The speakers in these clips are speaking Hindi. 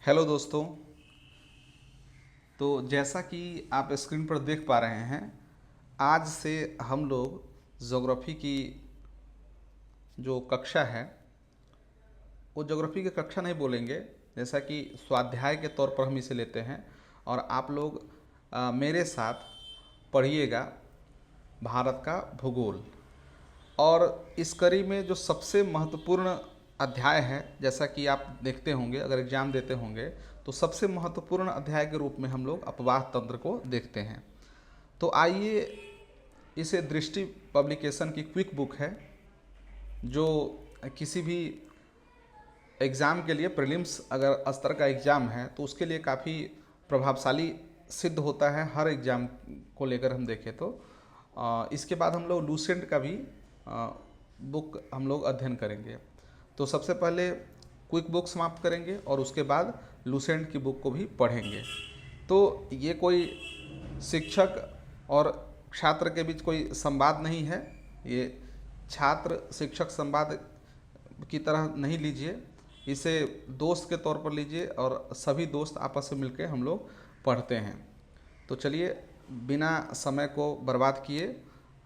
हेलो दोस्तों। तो जैसा कि आप स्क्रीन पर देख पा रहे हैं, आज से हम लोग ज्योग्राफी की जो कक्षा है वो ज्योग्राफी की कक्षा नहीं बोलेंगे, जैसा कि स्वाध्याय के तौर पर हम इसे लेते हैं। और आप लोग मेरे साथ पढ़िएगा भारत का भूगोल। और इस कड़ी में जो सबसे महत्वपूर्ण अध्याय है, जैसा कि आप देखते होंगे अगर एग्जाम देते होंगे, तो सबसे महत्वपूर्ण अध्याय के रूप में हम लोग अपवाह तंत्र को देखते हैं। तो आइए, इसे दृष्टि पब्लिकेशन की क्विक बुक है, जो किसी भी एग्ज़ाम के लिए, प्रीलिम्स अगर स्तर का एग्ज़ाम है तो उसके लिए काफ़ी प्रभावशाली सिद्ध होता है। हर एग्ज़ाम को लेकर हम देखें तो इसके बाद हम लोग लूसेंट का भी बुक हम लोग अध्ययन करेंगे। तो सबसे पहले क्विक बुक समाप्त करेंगे और उसके बाद लूसेंट की बुक को भी पढ़ेंगे। तो ये कोई शिक्षक और छात्र के बीच कोई संवाद नहीं है, ये छात्र शिक्षक संवाद की तरह नहीं लीजिए, इसे दोस्त के तौर पर लीजिए और सभी दोस्त आपस में मिलकर हम लोग पढ़ते हैं। तो चलिए, बिना समय को बर्बाद किए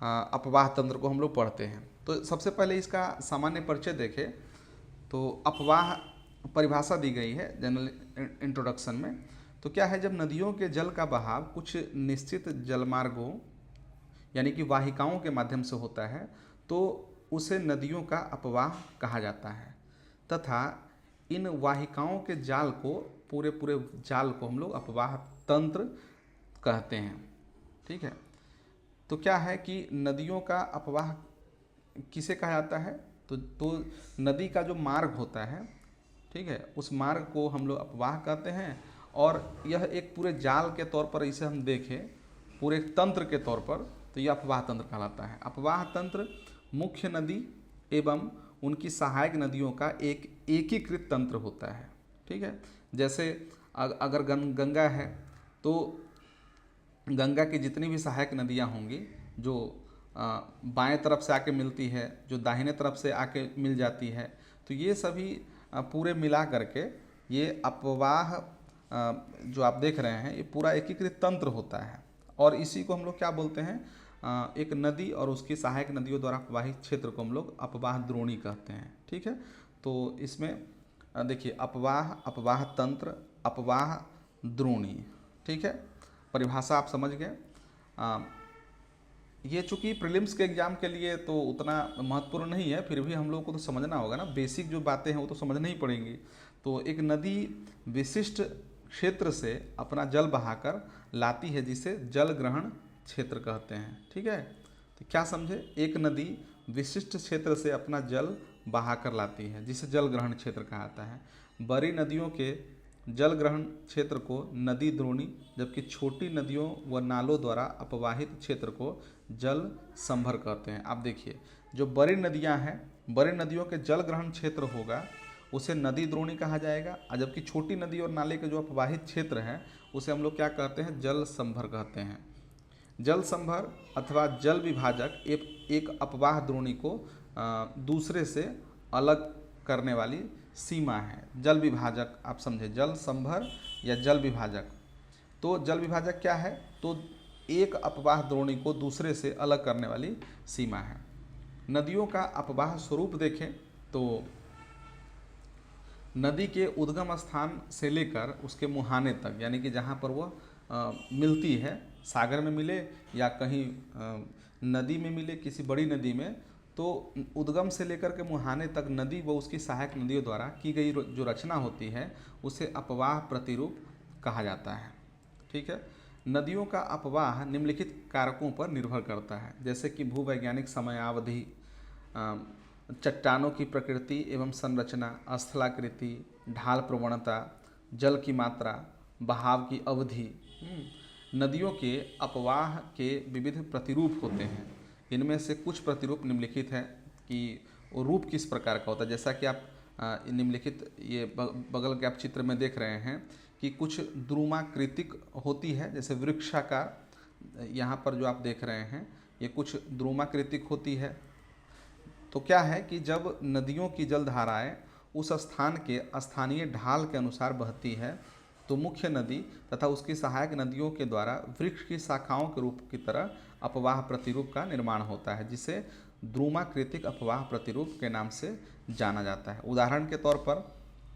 अपवाह तंत्र को हम लोग पढ़ते हैं। तो सबसे पहले इसका सामान्य परिचय देखें तो अपवाह परिभाषा दी गई है जनरल इंट्रोडक्शन में। तो क्या है, जब नदियों के जल का बहाव कुछ निश्चित जलमार्गों यानी कि वाहिकाओं के माध्यम से होता है तो उसे नदियों का अपवाह कहा जाता है, तथा इन वाहिकाओं के जाल को, पूरे पूरे जाल को हम लोग अपवाह तंत्र कहते हैं। ठीक है। तो क्या है कि नदियों का अपवाह किसे कहा जाता है, तो नदी का जो मार्ग होता है, ठीक है, उस मार्ग को हम लोग अपवाह कहते हैं। और यह एक पूरे जाल के तौर पर इसे हम देखें, पूरे तंत्र के तौर पर, तो यह अपवाह तंत्र कहलाता है। अपवाह तंत्र मुख्य नदी एवं उनकी सहायक नदियों का एक एकीकृत तंत्र होता है। ठीक है। जैसे अगर गंगा है तो गंगा की जितनी भी सहायक नदियाँ होंगी, जो बाएं तरफ से आके मिलती है, जो दाहिने तरफ से आके मिल जाती है, तो ये सभी पूरे मिला करके ये अपवाह जो आप देख रहे हैं, ये पूरा एकीकृत तंत्र होता है। और इसी को हम लोग क्या बोलते हैं, एक नदी और उसकी सहायक नदियों द्वारा प्रवाहित क्षेत्र को हम लोग अपवाह द्रोणी कहते हैं। ठीक है। तो इसमें देखिए, अपवाह, अपवाह तंत्र, अपवाह द्रोणी। ठीक है, परिभाषा आप समझ गए। ये चूँकि प्रीलिम्स के एग्ज़ाम के लिए तो उतना महत्वपूर्ण नहीं है, फिर भी हम लोग को तो समझना होगा ना, बेसिक जो बातें हैं वो तो समझना ही पड़ेंगी। तो एक नदी विशिष्ट क्षेत्र से अपना जल बहाकर लाती है, जिसे जल ग्रहण क्षेत्र कहते हैं। ठीक है। तो क्या समझे, एक नदी विशिष्ट क्षेत्र से अपना जल बहाकर लाती है, जिसे जल ग्रहण क्षेत्र कहा जाता है। बड़ी नदियों के जल ग्रहण क्षेत्र को नदी द्रोणी, जबकि छोटी नदियों व नालों द्वारा अपवाहित क्षेत्र को जल संभर कहते हैं। आप देखिए, जो बड़ी नदियां हैं, बड़ी नदियों के जल ग्रहण क्षेत्र होगा उसे नदी द्रोणी कहा जाएगा, और जबकि छोटी नदी और नाले के जो अपवाहित क्षेत्र हैं उसे हम लोग क्या कहते हैं, जल संभर कहते हैं। जल संभर अथवा जल विभाजक एक अपवाह द्रोणी को दूसरे से अलग करने वाली सीमा है। जल विभाजक आप समझे, जल संभर या जल विभाजक। तो जल विभाजक क्या है, तो एक अपवाह द्रोणी को दूसरे से अलग करने वाली सीमा है। नदियों का अपवाह स्वरूप देखें तो नदी के उद्गम स्थान से लेकर उसके मुहाने तक, यानी कि जहाँ पर वह मिलती है, सागर में मिले या कहीं नदी में मिले, किसी बड़ी नदी में, तो उद्गम से लेकर के मुहाने तक नदी व उसकी सहायक नदियों द्वारा की गई जो रचना होती है उसे अपवाह प्रतिरूप कहा जाता है। ठीक है। नदियों का अपवाह निम्नलिखित कारकों पर निर्भर करता है, जैसे कि भूवैज्ञानिक समयावधि, चट्टानों की प्रकृति एवं संरचना, स्थलाकृति, ढाल प्रवणता, जल की मात्रा, बहाव की अवधि। नदियों के अपवाह के विविध प्रतिरूप होते हैं। इनमें से कुछ प्रतिरूप निम्नलिखित है कि रूप किस प्रकार का होता है। जैसा कि आप निम्नलिखित ये बगल के आप चित्र में देख रहे हैं कि कुछ द्रुमाकृतिक होती है, जैसे वृक्षाकार, यहाँ पर जो आप देख रहे हैं ये कुछ द्रुमाकृतिक होती है। तो क्या है कि जब नदियों की जलधाराएं उस स्थान के स्थानीय ढाल के अनुसार बहती है तो मुख्य नदी तथा उसकी सहायक नदियों के द्वारा वृक्ष की शाखाओं के रूप की तरह अपवाह प्रतिरूप का निर्माण होता है, जिसे द्रुमाकृतिक अपवाह प्रतिरूप के नाम से जाना जाता है। उदाहरण के तौर पर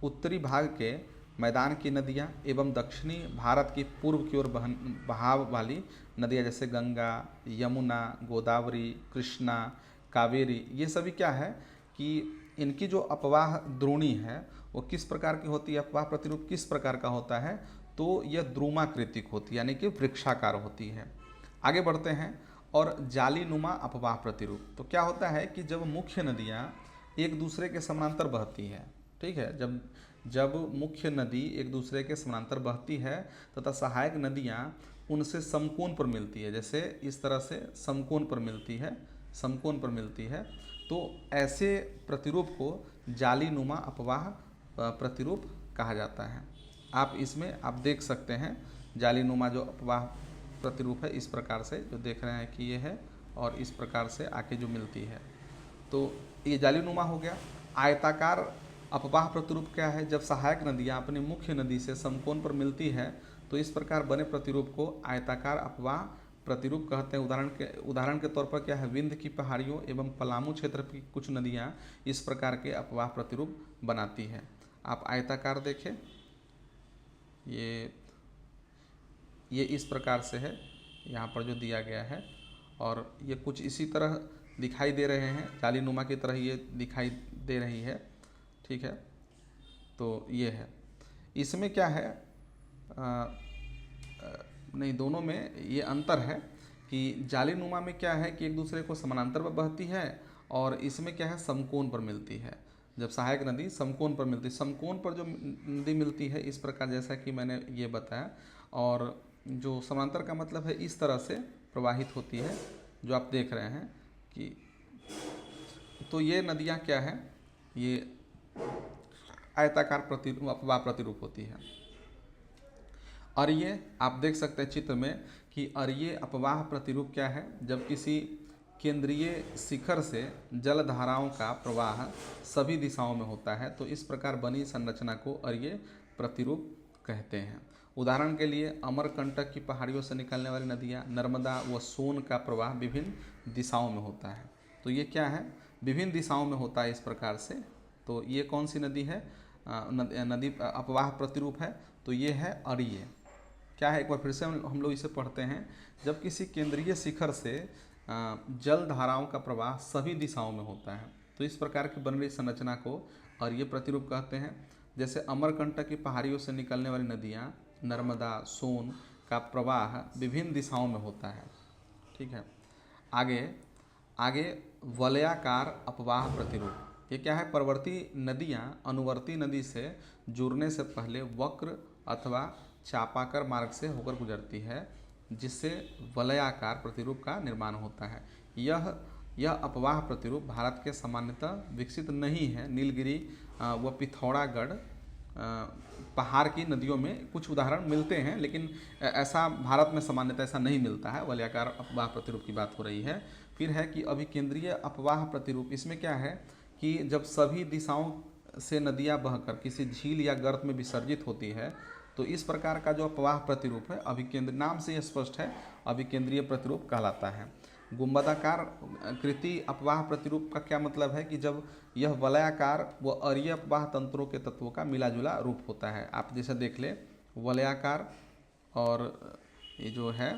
उत्तरी भाग के मैदान की नदियाँ एवं दक्षिणी भारत की पूर्व की ओर बहाव वाली नदियाँ जैसे गंगा, यमुना, गोदावरी, कृष्णा, कावेरी, ये सभी क्या है कि इनकी जो अपवाह द्रोणी है वो किस प्रकार की होती है, अपवाह प्रतिरूप किस प्रकार का होता है, तो यह द्रुमाकृतिक होती है, यानी कि वृक्षाकार होती है। आगे बढ़ते हैं। और जालीनुमा अपवाह प्रतिरूप, तो क्या होता है कि जब मुख्य नदियाँ एक दूसरे के समानांतर बहती है, ठीक है, जब मुख्य नदी एक दूसरे के समानांतर बहती है तथा सहायक नदियाँ उनसे समकोण पर मिलती है, जैसे इस तरह से समकोण पर मिलती है, तो ऐसे प्रतिरूप को जालीनुमा अपवाह प्रतिरूप कहा जाता है। आप इसमें आप देख सकते हैं जालीनुमा जो अपवाह प्रतिरूप है, इस प्रकार से जो देख रहे हैं कि ये है और इस प्रकार से आके जो मिलती है, तो ये जालीनुमा हो गया। आयताकार अपवाह प्रतिरूप क्या है, जब सहायक नदियाँ अपनी मुख्य नदी से समकोण पर मिलती है तो इस प्रकार बने प्रतिरूप को आयताकार अपवाह प्रतिरूप कहते हैं। उदाहरण के तौर पर क्या है, विंध्य की पहाड़ियों एवं पलामू क्षेत्र की कुछ नदियाँ इस प्रकार के अपवाह प्रतिरूप बनाती है। आप आयताकार देखें, ये इस प्रकार से है, यहाँ पर जो दिया गया है, और ये कुछ इसी तरह दिखाई दे रहे हैं, जालीनुमा की तरह ये दिखाई दे रही है, ठीक है। तो ये है, इसमें क्या है, नहीं, दोनों में ये अंतर है कि जालीनुमा में क्या है कि एक दूसरे को समानांतर पर बहती है और इसमें क्या है, समकोण पर मिलती है। जब सहायक नदी समकोण पर मिलती है, समकोण पर जो नदी मिलती है इस प्रकार, जैसा कि मैंने ये बताया, और जो समांतर का मतलब है इस तरह से प्रवाहित होती है जो आप देख रहे हैं कि, तो ये नदियाँ क्या है, ये आयताकार अपवाह प्रतिरूप होती है। अरिये, आप देख सकते हैं चित्र में कि अरिये अपवाह प्रतिरूप क्या है, जब किसी केंद्रीय शिखर से जल धाराओं का प्रवाह सभी दिशाओं में होता है तो इस प्रकार बनी संरचना को अरिये प्रतिरूप कहते हैं। उदाहरण के लिए अमरकंटक की पहाड़ियों से निकलने वाली नदियाँ नर्मदा व सोन का प्रवाह विभिन्न दिशाओं में होता है, तो ये क्या है, विभिन्न दिशाओं में होता है इस प्रकार से। तो ये कौन सी नदी है, नदी अपवाह प्रतिरूप है, तो ये है अरिये। क्या है, एक बार फिर से हम लोग इसे पढ़ते हैं। जब किसी केंद्रीय शिखर से जल धाराओं का प्रवाह सभी दिशाओं में होता है तो इस प्रकार की बन रही संरचना को अरिये प्रतिरूप कहते हैं। जैसे अमरकंटक की पहाड़ियों से निकलने वाली नदियाँ नर्मदा, सोन का प्रवाह विभिन्न दिशाओं में होता है, ठीक है। आगे वलयाकार अपवाह प्रतिरूप, ये क्या है, परवर्ती नदियाँ अनुवर्ती नदी से जुड़ने से पहले वक्र अथवा चापाकर मार्ग से होकर गुजरती है, जिससे वलयाकार प्रतिरूप का निर्माण होता है। यह अपवाह प्रतिरूप भारत के सामान्यतः विकसित नहीं है। नीलगिरी व पिथौरागढ़ पहाड़ की नदियों में कुछ उदाहरण मिलते हैं, लेकिन ऐसा भारत में सामान्यतः ऐसा नहीं मिलता है। वलयाकार अपवाह प्रतिरूप की बात हो रही है। फिर है कि अभिकेंद्रीय अपवाह प्रतिरूप, इसमें क्या है कि जब सभी दिशाओं से नदियाँ बहकर किसी झील या गर्त में विसर्जित होती है तो इस प्रकार का जो अपवाह प्रतिरूप है, अभिकेंद्र, नाम से यह स्पष्ट है, अभिकेंद्रीय प्रतिरूप कहलाता है। गुंबदाकार कृति अपवाह प्रतिरूप का क्या मतलब है कि जब यह वलयाकार व अरिये अपवाह तंत्रों के तत्वों का मिला जुला रूप होता है। आप जैसे देख ले, वलयाकार और ये जो है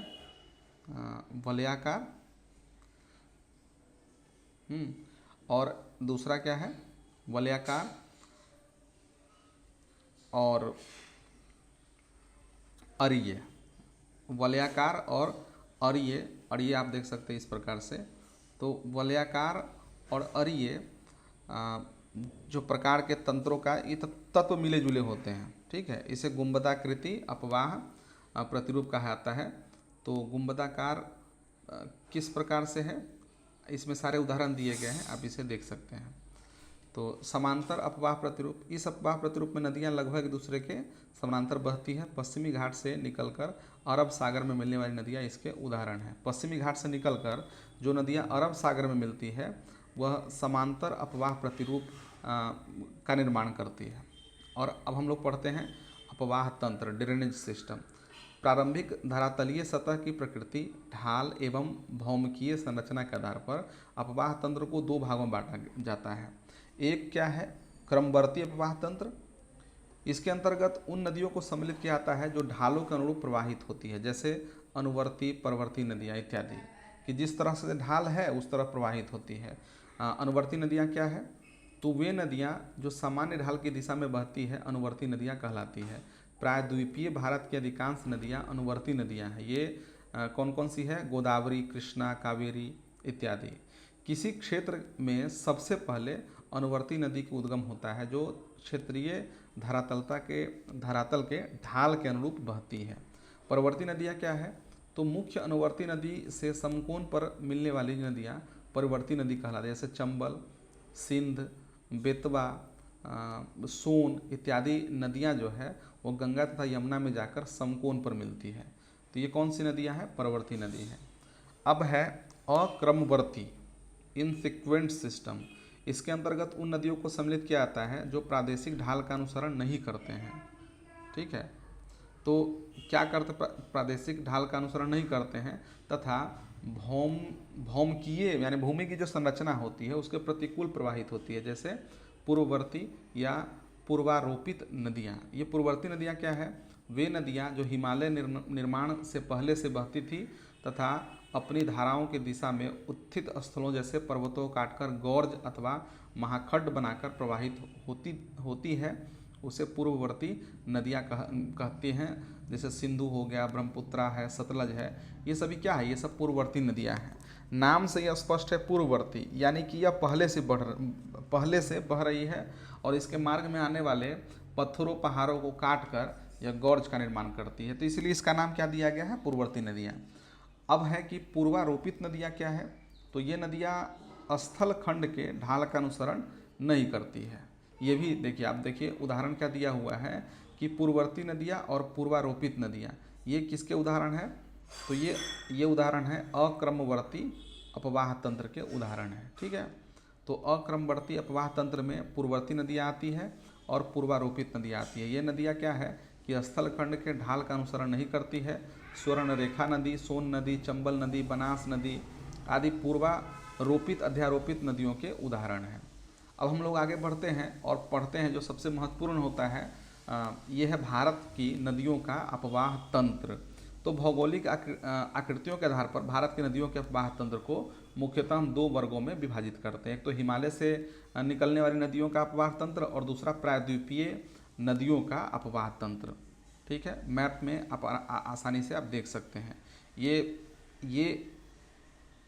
वलयाकार, और दूसरा क्या है, वलयाकार और अरिये, वलयाकार और अरिये आप देख सकते हैं इस प्रकार से। तो वलयाकार और अरिये जो प्रकार के तंत्रों का ये तत्व मिले जुले होते हैं, ठीक है। इसे गुंबदाकृति अपवाह प्रतिरूप कहा जाता है। तो गुंबदाकार किस प्रकार से है, इसमें सारे उदाहरण दिए गए हैं, आप इसे देख सकते हैं। तो समांतर अपवाह प्रतिरूप, इस अपवाह प्रतिरूप में नदियां लगभग एक दूसरे के समानांतर बहती है। पश्चिमी घाट से निकलकर अरब सागर में मिलने वाली नदियां इसके उदाहरण हैं। पश्चिमी घाट से निकलकर जो नदियां अरब सागर में मिलती है वह समांतर अपवाह प्रतिरूप का निर्माण करती है। और अब हम लोग पढ़ते हैं अपवाह तंत्र, ड्रेनेज सिस्टम। प्रारंभिक धरातलीय सतह की प्रकृति, ढाल एवं भौमिकीय संरचना के आधार पर अपवाह तंत्र को दो भागों में बांटा जाता है। एक क्या है, क्रमवर्ती अपवाह तंत्र। इसके अंतर्गत उन नदियों को सम्मिलित किया जाता है जो ढालों के अनुरूप प्रवाहित होती है, जैसे अनुवर्ती, परवर्ती नदियाँ इत्यादि, कि जिस तरह से ढाल है उस तरह प्रवाहित होती है। अनुवर्ती नदियाँ क्या है, तो वे नदियाँ जो सामान्य ढाल की दिशा में बहती है अनुवर्ती नदियाँ कहलाती है। प्रायद्वीपीय भारत की अधिकांश नदियाँ अनुवर्ती नदियाँ हैं। ये कौन कौन सी है, गोदावरी, कृष्णा, कावेरी इत्यादि। किसी क्षेत्र में सबसे पहले अनुवर्ती नदी का उद्गम होता है जो क्षेत्रीय धरातल के ढाल के अनुरूप बहती है। परवर्ती नदियाँ क्या है, तो मुख्य अनुवर्ती नदी से समकोण पर मिलने वाली नदियाँ परवर्ती नदी कहलाती है, जैसे चंबल, सिंध, बेतवा, सोन इत्यादि नदियाँ जो है वो गंगा तथा यमुना में जाकर समकोण पर मिलती है। तो ये कौन सी नदियाँ हैं, परवर्ती नदी हैं। अब है अक्रमवर्ती, इनसिक्वेंट सिस्टम। इसके अंतर्गत उन नदियों को सम्मिलित किया जाता है जो प्रादेशिक ढाल का अनुसरण नहीं करते हैं। ठीक है, तो क्या करते, प्रादेशिक ढाल का अनुसरण नहीं करते हैं तथा भौमिकीय यानी भूमि की जो संरचना होती है उसके प्रतिकूल प्रवाहित होती है, जैसे पूर्ववर्ती या पूर्वारोपित नदियाँ। ये पूर्ववर्ती नदियाँ क्या है, वे नदियाँ जो हिमालय निर्माण से पहले से बहती थी तथा अपनी धाराओं की दिशा में उत्थित स्थलों जैसे पर्वतों को काटकर गौर्ज अथवा महाखड्ड बनाकर प्रवाहित होती है, उसे पूर्ववर्ती नदियाँ कहती हैं। जैसे सिंधु हो गया, ब्रह्मपुत्रा है, सतलज है, ये सभी क्या है, ये सब पूर्ववर्ती नदियाँ हैं। नाम से यह स्पष्ट है पूर्ववर्ती, यानी कि यह पहले से बह रही है और इसके मार्ग में आने वाले पत्थरों पहाड़ों को काट कर यह गौर्ज का निर्माण करती है, तो इसलिए इसका नाम क्या दिया गया है, पूर्ववर्ती नदियाँ। अब है कि पूर्वारोपित नदियाँ क्या है, तो ये नदियाँ स्थल खंड के ढाल का अनुसरण नहीं करती है। ये भी देखिए, आप देखिए उदाहरण क्या दिया हुआ है कि पूर्ववर्ती नदियाँ और पूर्वारोपित नदियाँ, ये किसके उदाहरण है, तो ये उदाहरण है अक्रमवर्ती अपवाह तंत्र के उदाहरण है। ठीक है, तो अक्रमवर्ती अपवाह तंत्र में पूर्ववर्ती नदियाँ आती है और पूर्वारोपित नदियाँ आती है। ये नदियाँ क्या है कि स्थल खंड के ढाल का अनुसरण नहीं करती है। स्वर्ण रेखा नदी, सोन नदी, चंबल नदी, बनास नदी आदि पूर्वारोपित अध्यारोपित नदियों के उदाहरण हैं। अब हम लोग आगे बढ़ते हैं और पढ़ते हैं जो सबसे महत्वपूर्ण होता है, ये है भारत की नदियों का अपवाह तंत्र। तो भौगोलिक आकृतियों के आधार पर भारत की नदियों के अपवाह तंत्र को मुख्यतः हम दो वर्गों में विभाजित करते हैं। एक तो हिमालय से निकलने वाली नदियों का अपवाह तंत्र और दूसरा प्रायद्वीपीय नदियों का अपवाह तंत्र। ठीक है, मैप में आप आसानी से आप देख सकते हैं। ये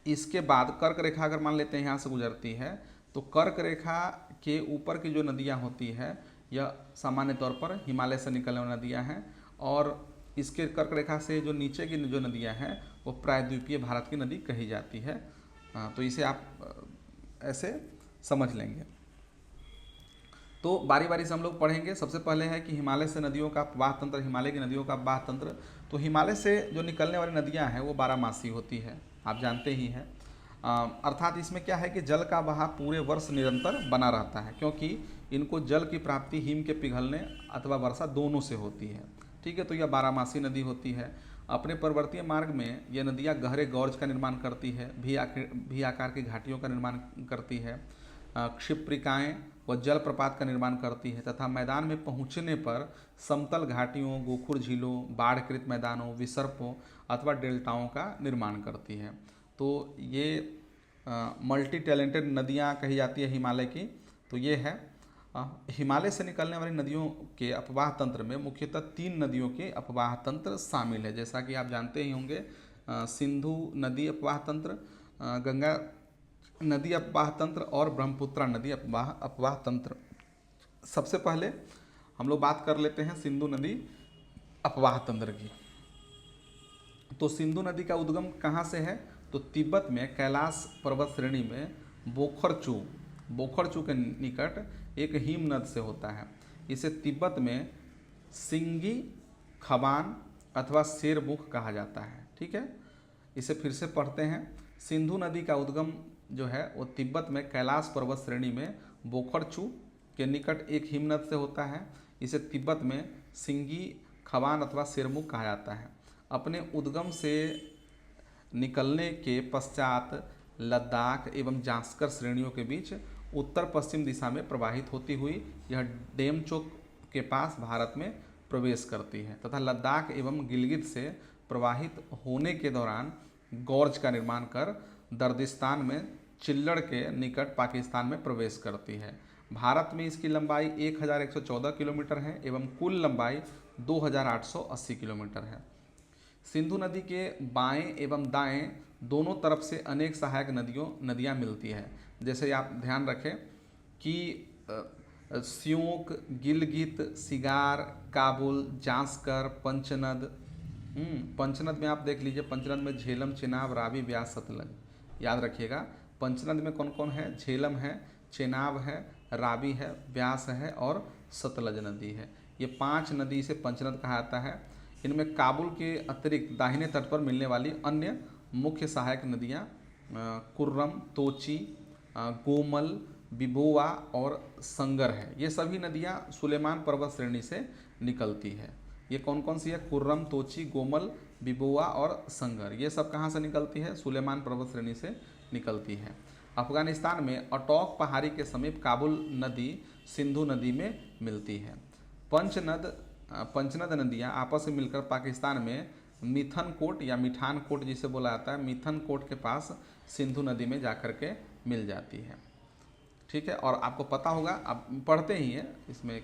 इसके बाद कर्क रेखा अगर मान लेते हैं यहाँ से गुजरती है, तो कर्क रेखा के ऊपर की जो नदियाँ होती है यह सामान्य तौर पर हिमालय से निकलने वाली नदियाँ हैं, और इसके कर्क रेखा से जो नीचे की जो नदियाँ हैं वो प्रायद्वीपीय भारत की नदी कही जाती है। तो इसे आप ऐसे समझ लेंगे। तो बारी बारी से हम लोग पढ़ेंगे। सबसे पहले है कि हिमालय से नदियों का अपवाह तंत्र, हिमालय की नदियों का अपवाह तंत्र। तो हिमालय से जो निकलने वाली नदियां हैं वो 12 मासी होती है, आप जानते ही हैं। अर्थात इसमें क्या है कि जल का बहाव पूरे वर्ष निरंतर बना रहता है, क्योंकि इनको जल की प्राप्ति हिम के पिघलने अथवा वर्षा दोनों से होती है। ठीक है, तो यह 12 मासी नदी होती है। अपने पर्वतीय मार्ग में यह नदियाँ गहरे गौर्ज का निर्माण करती है, भी आकार की घाटियों का निर्माण करती है, क्षिप्रिकाएँ व जलप्रपात का निर्माण करती है तथा मैदान में पहुंचने पर समतल घाटियों, गोखुर झीलों, बाढ़कृत मैदानों, विसर्पों अथवा डेल्टाओं का निर्माण करती है। तो ये मल्टी टैलेंटेड नदियाँ कही जाती है हिमालय की। तो ये है हिमालय से निकलने वाली नदियों के अपवाह तंत्र में मुख्यतः 3 नदियों के अपवाह तंत्र शामिल है, जैसा कि आप जानते ही होंगे। सिंधु नदी अपवाह तंत्र, गंगा नदी अपवाह तंत्र और ब्रह्मपुत्रा नदी अपवाह तंत्र। सबसे पहले हम लोग बात कर लेते हैं सिंधु नदी अपवाह तंत्र की। तो सिंधु नदी का उद्गम कहाँ से है, तो तिब्बत में कैलाश पर्वत श्रेणी में बोखरचू के निकट एक हिम नद से होता है। इसे तिब्बत में सिंगी खबान अथवा शेरमुख कहा जाता है। ठीक है, इसे फिर से पढ़ते हैं। सिंधु नदी का उद्गम जो है वो तिब्बत में कैलाश पर्वत श्रेणी में बोखरचू के निकट एक हिमनद से होता है। इसे तिब्बत में सिंगी खवान अथवा सिरमुख कहा जाता है। अपने उद्गम से निकलने के पश्चात लद्दाख एवं जांस्कर श्रेणियों के बीच उत्तर पश्चिम दिशा में प्रवाहित होती हुई यह डेमचोक के पास भारत में प्रवेश करती है तथा लद्दाख एवं गिलगित से प्रवाहित होने के दौरान गौर्ज का निर्माण कर दर्दिस्तान में चिल्लड़ के निकट पाकिस्तान में प्रवेश करती है। भारत में इसकी लंबाई 1114 किलोमीटर है एवं कुल लंबाई 2880 किलोमीटर है। सिंधु नदी के बाएं एवं दाएं दोनों तरफ से अनेक सहायक नदियां मिलती है। जैसे आप ध्यान रखें कि स्योक, गिलगित, सिगार, काबुल, जांस्कर, पंचनद। पंचनद में आप देख लीजिए, पंचनद में झेलम, चेनाब, रावी, व्यास, सतलज। याद रखिएगा पंचनद में कौन कौन है? झेलम है, चेनाब है, रावी है, व्यास है और सतलज नदी है। ये 5 नदी से पंचनद कहा जाता है। इनमें काबुल के अतिरिक्त दाहिने तट पर मिलने वाली अन्य मुख्य सहायक नदियाँ कुर्रम, तोची, गोमल, बिबोवा और संगर है। ये सभी नदियाँ सुलेमान पर्वत श्रेणी से निकलती है। ये कौन कौन सी है? कुर्रम, तोची, गोमल, बिबोवा और संगर। ये सब कहाँ से निकलती है? सुलेमान पर्वत श्रेणी से निकलती है। अफगानिस्तान में अटौक पहाड़ी के समीप काबुल नदी सिंधु नदी में मिलती है। पंचनद नदियाँ आपस में मिलकर पाकिस्तान में मिथनकोट या मिठानकोट जिसे बोला जाता है, मिथनकोट के पास सिंधु नदी में जाकर के मिल जाती है। ठीक है, और आपको पता होगा, आप पढ़ते ही हैं, इसमें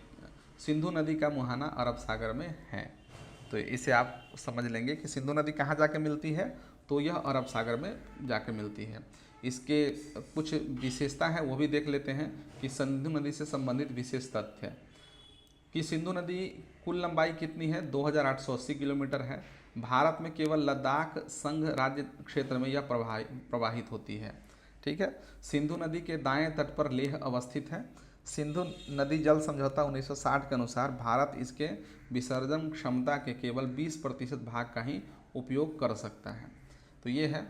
सिंधु नदी का मुहाना अरब सागर में है। तो इसे आप समझ लेंगे कि सिंधु नदी कहाँ जाके मिलती है, तो यह अरब सागर में जाके मिलती है। इसके कुछ विशेषता है वो भी देख लेते हैं कि सिंधु नदी से संबंधित विशेष तथ्य कि सिंधु नदी कुल लंबाई कितनी है? 2880 किलोमीटर है। भारत में केवल लद्दाख संघ राज्य क्षेत्र में यह प्रवाहित होती है। ठीक है, सिंधु नदी के दाएं तट पर लेह अवस्थित है। सिंधु नदी जल समझौता 1960 के अनुसार भारत इसके विसर्जन क्षमता के केवल 20% भाग का ही उपयोग कर सकता है। तो ये है